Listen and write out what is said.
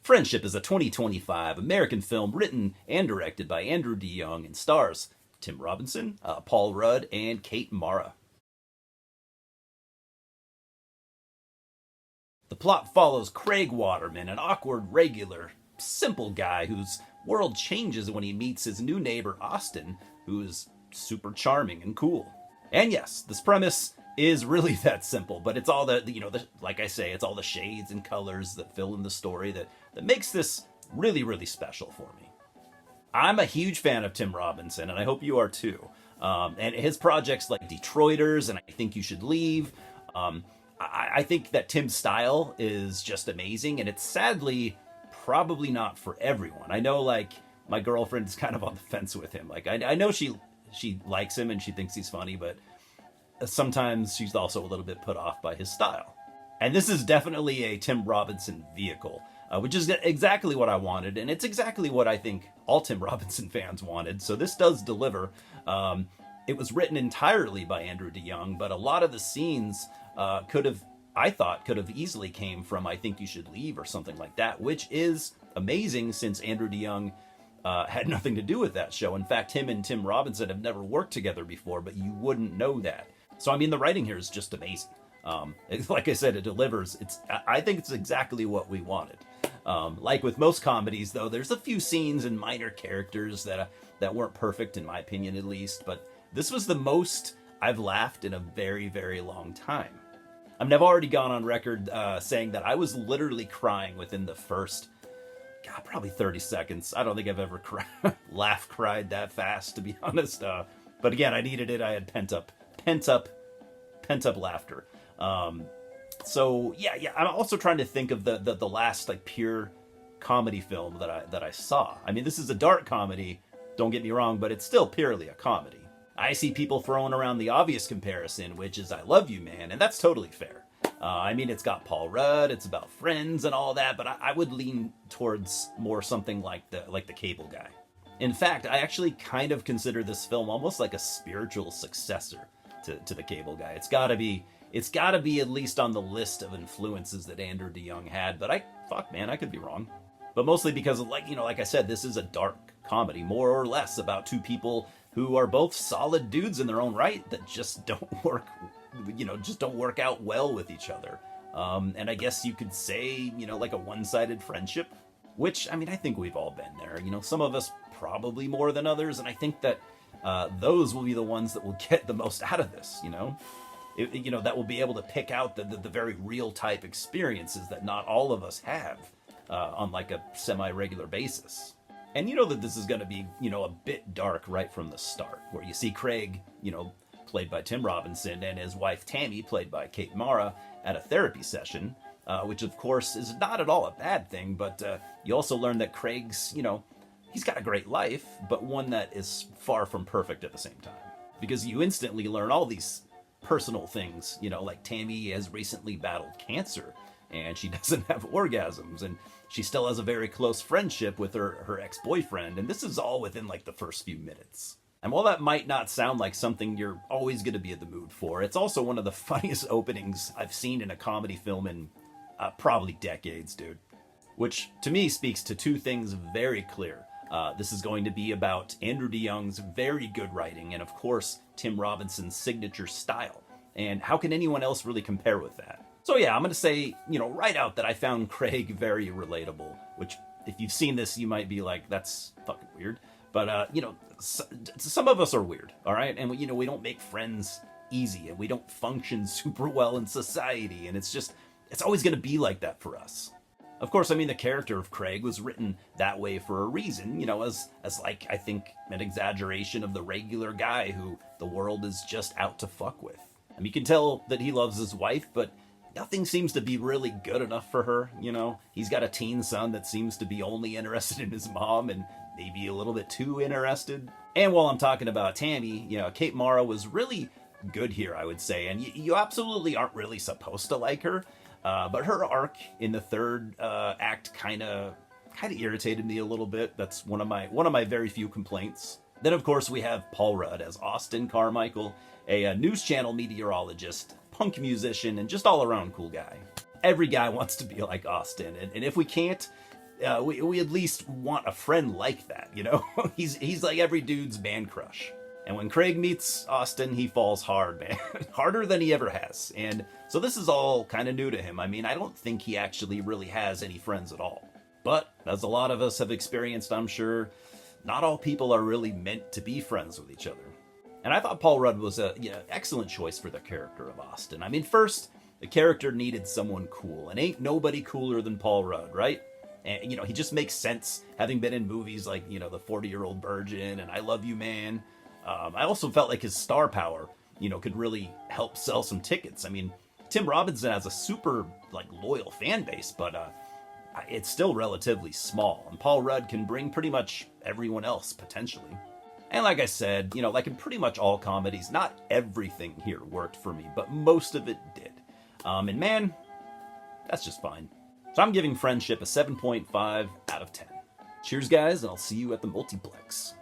Friendship is a 2025 American film written and directed by Andrew DeYoung and stars Tim Robinson, Paul Rudd, and Kate Mara. The plot follows Craig Waterman, an awkward, regular, simple guy whose world changes when he meets his new neighbor Austin, who's super charming and cool. And yes, this premise is really that simple, but it's all like I say, it's all the shades and colors that fill in the story that makes this really, really special for me. I'm a huge fan of Tim Robinson, and I hope you are too. And his projects like Detroiters and I Think You Should Leave. I think that Tim's style is just amazing, and it's sadly probably not for everyone. I know, like, my girlfriend's kind of on the fence with him. Like, I know she likes him and she thinks he's funny, but sometimes she's also a little bit put off by his style. And this is definitely a Tim Robinson vehicle, which is exactly what I wanted, and it's exactly what I think all Tim Robinson fans wanted, so this does deliver. It was written entirely by Andrew DeYoung, but a lot of the scenes could have easily came from I Think You Should Leave or something like that, which is amazing since Andrew DeYoung had nothing to do with that show. In fact, him and Tim Robinson have never worked together before, but you wouldn't know that. So, I mean, the writing here is just amazing. Like I said, it delivers. I think it's exactly what we wanted. Like with most comedies, though, there's a few scenes and minor characters that weren't perfect, in my opinion at least, but this was the most I've laughed in a very, very long time. I mean, I've already gone on record saying that I was literally crying within the first, probably 30 seconds. I don't think I've ever cried that fast, to be honest. But again, I needed it. I had pent up laughter. So yeah. I'm also trying to think of the last like pure comedy film that I saw. I mean, this is a dark comedy. Don't get me wrong, but it's still purely a comedy. I see people throwing around the obvious comparison, which is I Love You, Man, and that's totally fair. I mean, it's got Paul Rudd, it's about friends and all that, but I would lean towards more something like the Cable Guy. In fact, I actually kind of consider this film almost like a spiritual successor to the Cable Guy. It's got to be at least on the list of influences that Andrew DeYoung had, but I could be wrong. But mostly because, like I said, this is a dark comedy, more or less, about two people who are both solid dudes in their own right that just don't work out well with each other. And I guess you could say, like a one-sided friendship, which, I mean, I think we've all been there. Some of us probably more than others, and I think that those will be the ones that will get the most out of this, that will be able to pick out the very real type experiences that not all of us have on like a semi-regular basis. And that this is going to be, a bit dark right from the start, where you see Craig, played by Tim Robinson, and his wife Tammy, played by Kate Mara, at a therapy session, which of course is not at all a bad thing, but you also learn that Craig's, he's got a great life, but one that is far from perfect at the same time. Because you instantly learn all these personal things, like Tammy has recently battled cancer, and she doesn't have orgasms, and she still has a very close friendship with her ex-boyfriend, and this is all within like the first few minutes. And while that might not sound like something you're always going to be in the mood for, it's also one of the funniest openings I've seen in a comedy film in probably decades, dude. Which, to me, speaks to two things very clear. This is going to be about Andrew DeYoung's very good writing, and of course, Tim Robinson's signature style. And how can anyone else really compare with that? So yeah, I'm going to say, right out that I found Craig very relatable, which if you've seen this, you might be like, that's fucking weird. But, some of us are weird, all right? And, we don't make friends easy, and we don't function super well in society, and it's always going to be like that for us. Of course, I mean, the character of Craig was written that way for a reason, as like, I think, an exaggeration of the regular guy who the world is just out to fuck with. I mean, you can tell that he loves his wife, but nothing seems to be really good enough for her, He's got a teen son that seems to be only interested in his mom and maybe a little bit too interested. And while I'm talking about Tammy, Kate Mara was really good here, I would say. And you absolutely aren't really supposed to like her. But her arc in the third act kind of irritated me a little bit. That's one of my very few complaints. Then, of course, we have Paul Rudd as Austin Carmichael, a news channel meteorologist, punk musician, and just all-around cool guy. Every guy wants to be like Austin, and if we can't, we at least want a friend like that, you know? He's like every dude's man crush. And when Craig meets Austin, he falls hard, man. Harder than he ever has. And so this is all kind of new to him. I mean, I don't think he actually really has any friends at all. But as a lot of us have experienced, I'm sure, not all people are really meant to be friends with each other. And I thought Paul Rudd was a excellent choice for the character of Austin. I mean, first, the character needed someone cool, and ain't nobody cooler than Paul Rudd, right? And, he just makes sense, having been in movies like, The 40-Year-Old Virgin and I Love You, Man. I also felt like his star power, could really help sell some tickets. I mean, Tim Robinson has a super, loyal fan base, but it's still relatively small. And Paul Rudd can bring pretty much everyone else, potentially. And like I said, like in pretty much all comedies, not everything here worked for me, but most of it did. And man, that's just fine. So I'm giving Friendship a 7.5 out of 10. Cheers, guys, and I'll see you at the multiplex.